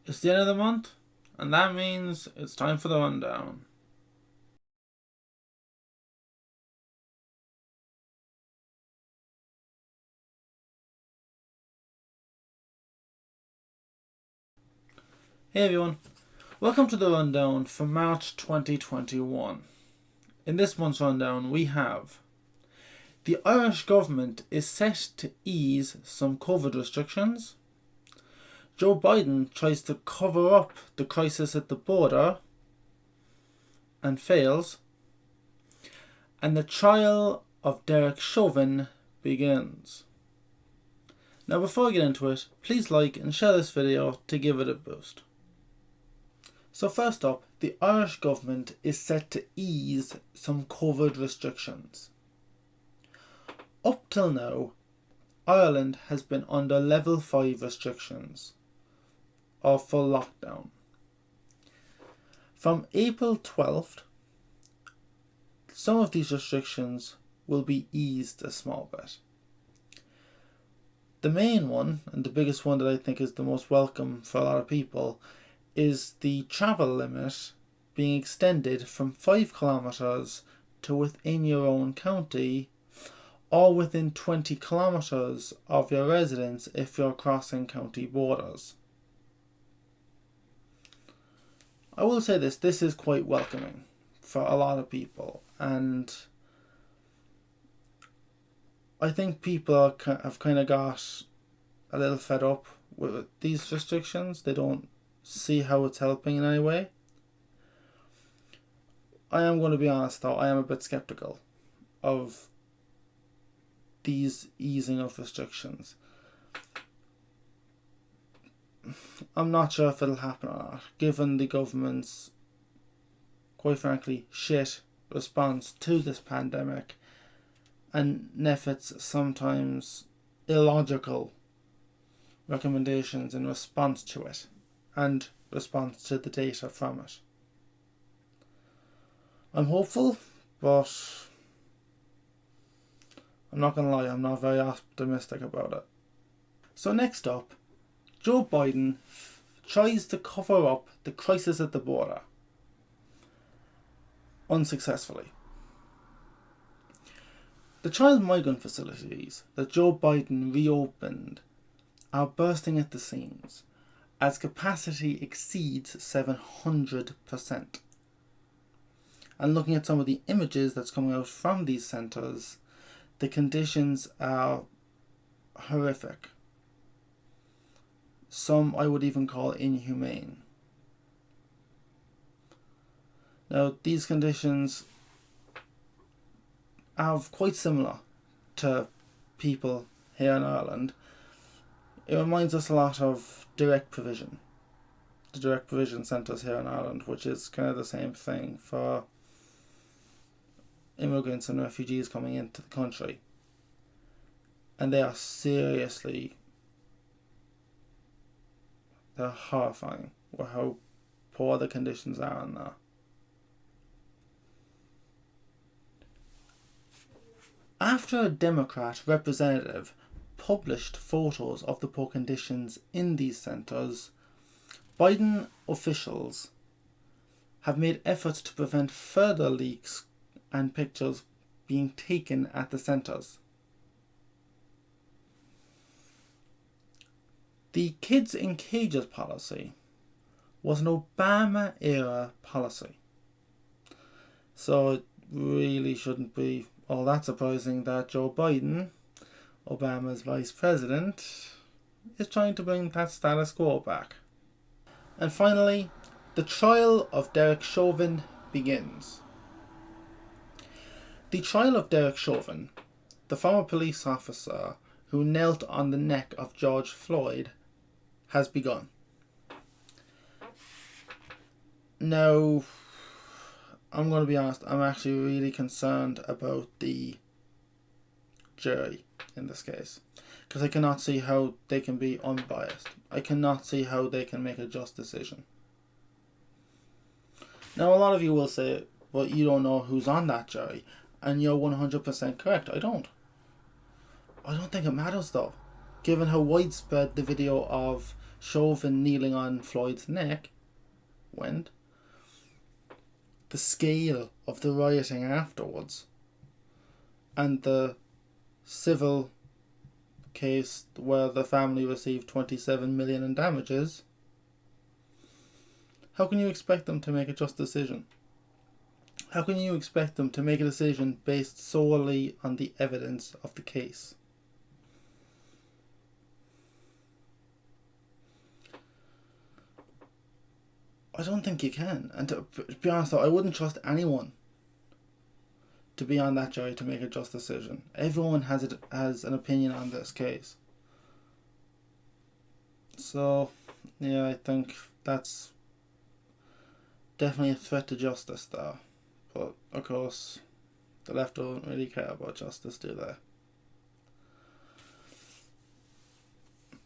It's the end of the month, and that means it's time for the rundown. Hey everyone, welcome to the rundown for March 2021. In this month's rundown we have: the Irish government is set to ease some COVID restrictions, Joe Biden tries to cover up the crisis at the border and fails, and the trial of Dereck Chauvin begins. Now before I get into it, please like and share this video to give it a boost. So first up, the Irish government is set to ease some COVID restrictions. Up till now, Ireland has been under level 5 restrictions, or full lockdown. From April 12th, some of these restrictions will be eased a small bit. The main one, and the biggest one that I think is the most welcome for a lot of people, is the travel limit being extended from 5 kilometres to within your own county, or within 20 kilometres of your residence if you're crossing county borders. I will say this is quite welcoming for a lot of people, and I think people have kind of got a little fed up with these restrictions. They don't see how it's helping in any way. I am going to be honest though, I am a bit skeptical of these easing of restrictions. I'm not sure if it'll happen or not, given the government's, quite frankly, shit response to this pandemic and NPHET's sometimes illogical recommendations in response to it and response to the data from it. I'm hopeful, but I'm not going to lie, I'm not very optimistic about it. So next up, Joe Biden tries to cover up the crisis at the border, unsuccessfully. The child migrant facilities that Joe Biden reopened are bursting at the seams as capacity exceeds 700%. And looking at some of the images that's coming out from these centres, the conditions are horrific. Some I would even call inhumane. Now, these conditions are quite similar to people here in Ireland. It reminds us a lot of direct provision. The direct provision centres here in Ireland, which is kind of the same thing for immigrants and refugees coming into the country. And they are they're horrifying with how poor the conditions are in there. After a Democrat representative published photos of the poor conditions in these centres, Biden officials have made efforts to prevent further leaks and pictures being taken at the centres. The kids in cages policy was an Obama-era policy, so it really shouldn't be all that surprising that Joe Biden, Obama's vice president, is trying to bring that status quo back. And finally, the trial of Dereck Chauvin begins. The trial of Dereck Chauvin, the former police officer who knelt on the neck of George Floyd, has begun. Now, I'm going to be honest, I'm actually really concerned about the jury in this case, because I cannot see how they can be unbiased. I cannot see how they can make a just decision. Now, a lot of you will say, well, you don't know who's on that jury, and you're 100% correct. I don't think it matters though, given how widespread the video of Chauvin kneeling on Floyd's neck went, the scale of the rioting afterwards, and the civil case where the family received 27 million in damages, how can you expect them to make a just decision? How can you expect them to make a decision based solely on the evidence of the case? I don't think you can. And to be honest though, I wouldn't trust anyone to be on that jury to make a just decision. Everyone has an opinion on this case. So, yeah, I think that's definitely a threat to justice though. But, of course, the left don't really care about justice, do they?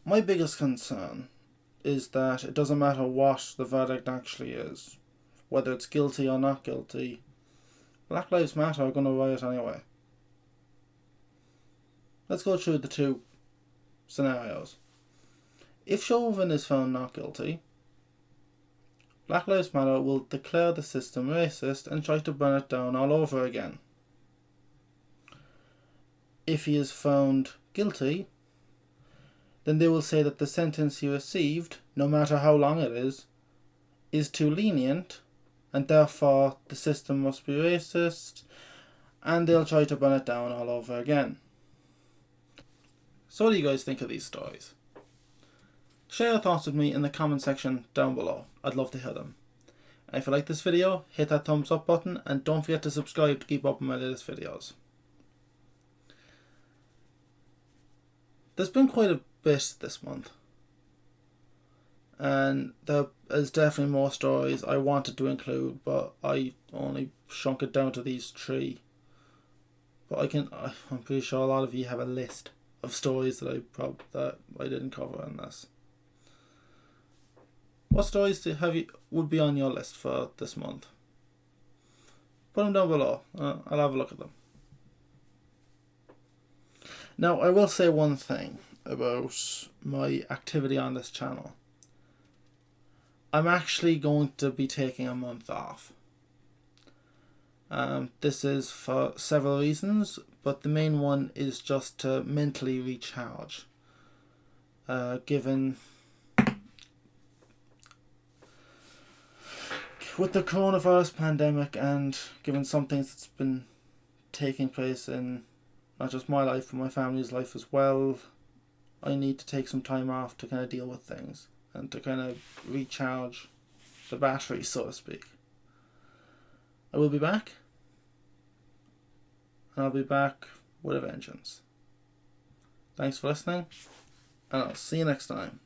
My biggest concern is that it doesn't matter what the verdict actually is, whether it's guilty or not guilty, Black Lives Matter are going to riot anyway. Let's go through the two scenarios. If Chauvin is found not guilty, Black Lives Matter will declare the system racist and try to burn it down all over again. If he is found guilty, then they will say that the sentence he received, no matter how long it is too lenient, and therefore the system must be racist, and they'll try to burn it down all over again. So what do you guys think of these stories? Share your thoughts with me in the comment section down below. I'd love to hear them. And if you like this video, hit that thumbs up button, and don't forget to subscribe to keep up with my latest videos. There's been quite a bit this month, and there is definitely more stories I wanted to include, but I only shrunk it down to these 3. But I'm pretty sure a lot of you have a list of stories that I didn't cover in this. What stories would be on your list for this month? Put them down below. I'll have a look at them. Now, I will say one thing about my activity on this channel. I'm actually going to be taking a month off. This is for several reasons, but the main one is just to mentally recharge. Given with the coronavirus pandemic, and given some things that's been taking place in not just my life but my family's life as well, I need to take some time off to kind of deal with things and to kind of recharge the battery, so to speak. I will be back, and I'll be back with a vengeance. Thanks for listening, and I'll see you next time.